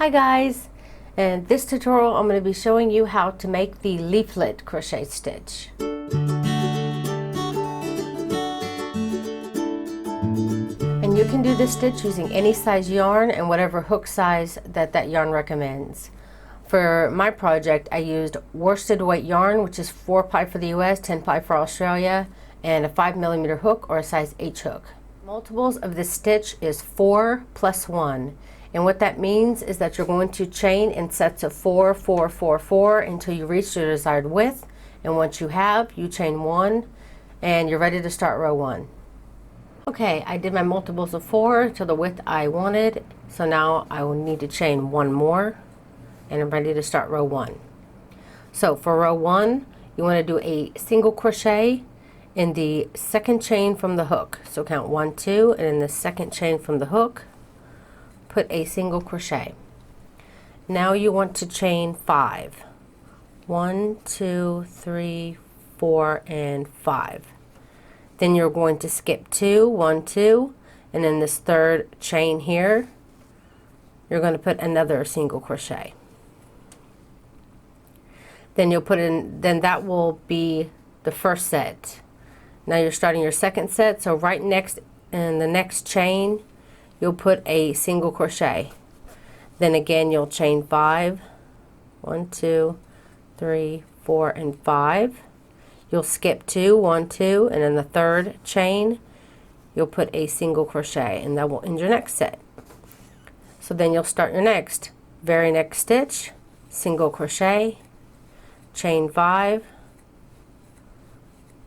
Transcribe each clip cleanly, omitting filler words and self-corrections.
Hi guys! In this tutorial I'm going to be showing you how to make the leaflet crochet stitch. And you can do this stitch using any size yarn and whatever hook size that yarn recommends. For my project I used worsted weight yarn, which is 4 ply for the US, 10 ply for Australia, and a 5mm hook or a size H hook. Multiples of this stitch is 4 plus 1. And what that means is that you're going to chain in sets of 4, 4, 4, 4 until you reach your desired width. And once you have, you chain 1 and you're ready to start row 1. Okay, I did my multiples of 4 to the width I wanted. So now I will need to chain 1 more and I'm ready to start row 1. So for row 1, you want to do a single crochet in the second chain from the hook. So count 1, 2, and in the second chain from the hook, put a single crochet. Now you want to chain 5. 1, 2, 3, 4, and 5. Then you're going to skip 2, 1, 2, and in this third chain here, you're going to put another single crochet. Then you'll put in, then that will be the first set. Now you're starting your second set, so right next in the next chain, you'll put a single crochet. Then again you'll chain 5. 1, 2, 3, 4, and 5. You'll skip 2, 1, 2, and in the third chain you'll put a single crochet, and that will end your next set. So then you'll start your very next stitch, single crochet, chain 5,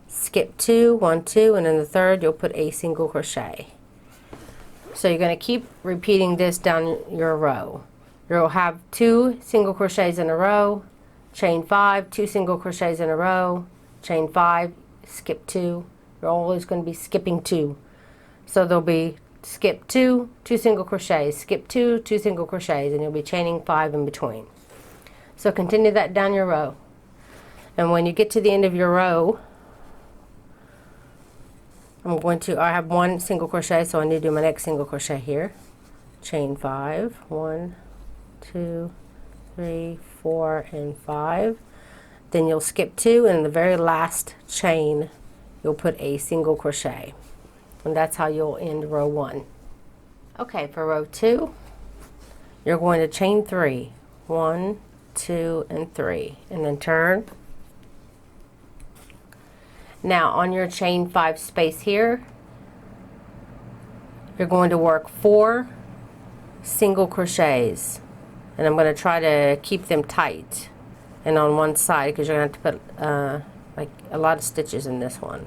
skip 2, 1, 2, and in the third you'll put a single crochet. So you're going to keep repeating this down your row. You'll have 2 single crochets in a row, chain 5, 2 single crochets in a row, chain 5, skip 2. You're always going to be skipping 2. So there'll be skip 2, 2 single crochets, skip 2, 2 single crochets, and you'll be chaining 5 in between. So continue that down your row. And when you get to the end of your row, I have 1 single crochet, so I need to do my next single crochet here. Chain 5, 1, 2, 3, 4, and 5. Then you'll skip 2, and in the very last chain, you'll put a single crochet. And that's how you'll end row 1. Okay, for row 2, you're going to chain 3. 1, 2, and 3. And then turn. Now on your chain 5 space here, you're going to work 4 single crochets, and I'm going to try to keep them tight and on one side because you're going to have to put like a lot of stitches in this one.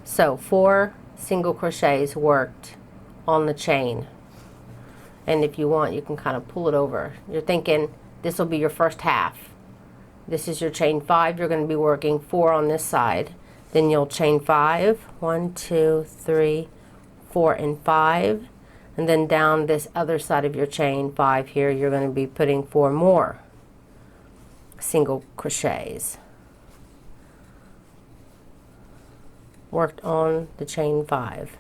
So 4 single crochets worked on the chain, and if you want you can kind of pull it over. You're thinking this will be your first half. This is your chain 5. You're going to be working 4 on this side. Then you'll chain 5. 1, 2, 3, 4, and 5. And then down this other side of your chain 5 here, you're going to be putting 4 more single crochets. Worked on the chain 5.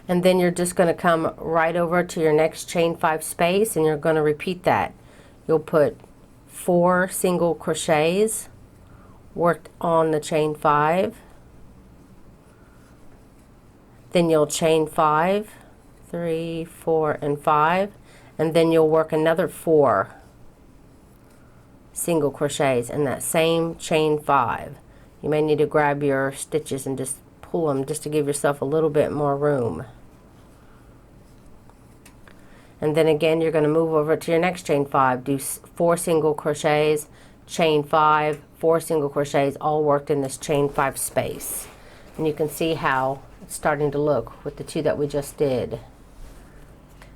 And then you're just going to come right over to your next chain 5 space, and you're going to repeat that. You'll put 4 single crochets worked on the chain 5. Then you'll chain 5, 3, 4, and 5, and then you'll work another 4 single crochets in that same chain 5. You may need to grab your stitches and just pull them just to give yourself a little bit more room. And then again you're going to move over to your next chain 5, do 4 single crochets, chain 5, 4 single crochets, all worked in this chain 5 space. And you can see how it's starting to look with the 2 that we just did.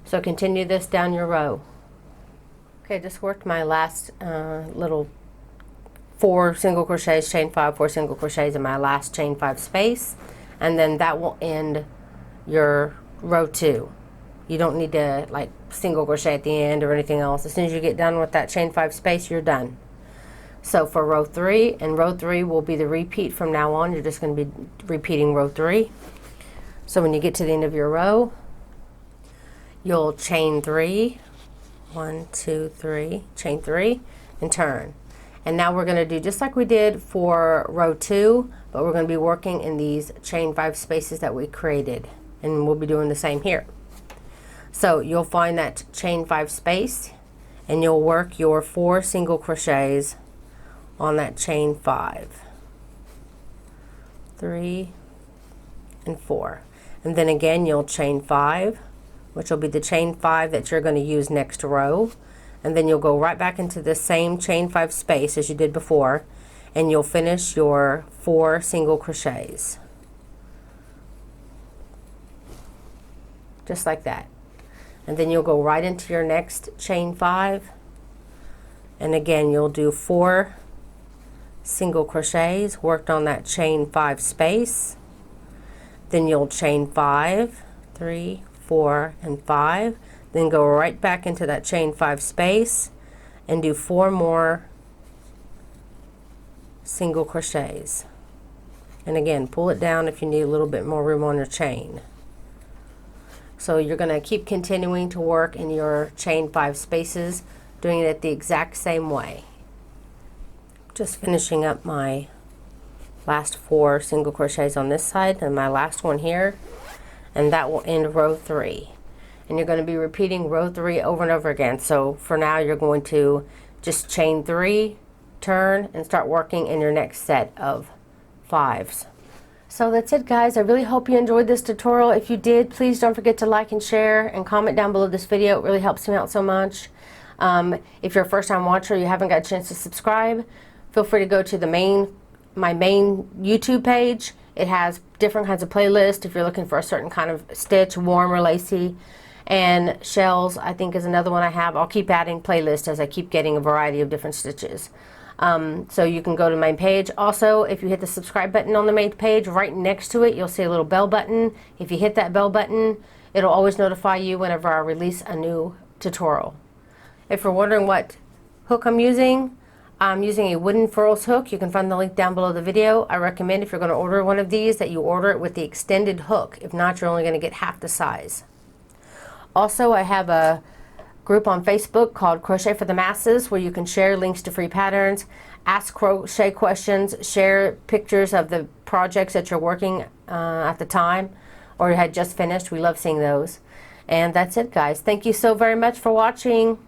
So continue this down your row. Okay, just worked my last little 4 single crochets, chain 5, 4 single crochets in my last chain 5 space, and then that will end your row 2. You don't need to like single crochet at the end or anything else. As soon as you get done with that chain 5 space, you're done. So for row 3, and row 3 will be the repeat from now on. You're just going to be repeating row 3. So when you get to the end of your row, you'll chain 3, 1, 2, 3, chain 3, and turn. And now we're going to do just like we did for row 2, but we're going to be working in these chain 5 spaces that we created, and we'll be doing the same here. So you'll find that chain 5 space, and you'll work your 4 single crochets on that chain 5, 3 and 4, and then again you'll chain 5, which will be the chain 5 that you're going to use next row, and then you'll go right back into the same chain 5 space as you did before, and you'll finish your 4 single crochets just like that. And then you'll go right into your next chain 5, and again you'll do 4 single crochets worked on that chain 5 space. Then you'll chain 5, 3, 4 and 5, then go right back into that chain 5 space and do 4 more single crochets. And again, pull it down if you need a little bit more room on your chain. So you're going to keep continuing to work in your chain 5 spaces, doing it the exact same way. Just finishing up my last 4 single crochets on this side and my last one here, and that will end row 3. And you're going to be repeating row 3 over and over again. So for now you're going to just chain 3, turn, and start working in your next set of 5s. So that's it, guys. I really hope you enjoyed this tutorial. If you did, please don't forget to like and share and comment down below this video. It really helps me out so much. If you're a first-time watcher, you haven't got a chance to subscribe, feel free to go to my main YouTube page. It has different kinds of playlists if you're looking for a certain kind of stitch, warm or lacy. And shells, I think, is another one I have. I'll keep adding playlists as I keep getting a variety of different stitches. So you can go to my page. Also, if you hit the subscribe button on the main page, right next to it, you'll see a little bell button. If you hit that bell button, it'll always notify you whenever I release a new tutorial. If you're wondering what hook I'm using a wooden furls hook. You can find the link down below the video. I recommend if you're going to order one of these that you order it with the extended hook. If not, you're only going to get half the size. Also, I have a group on Facebook called Crochet for the Masses where you can share links to free patterns, ask crochet questions, share pictures of the projects that you're working at the time or you had just finished. We love seeing those. And that's it, guys. Thank you so very much for watching.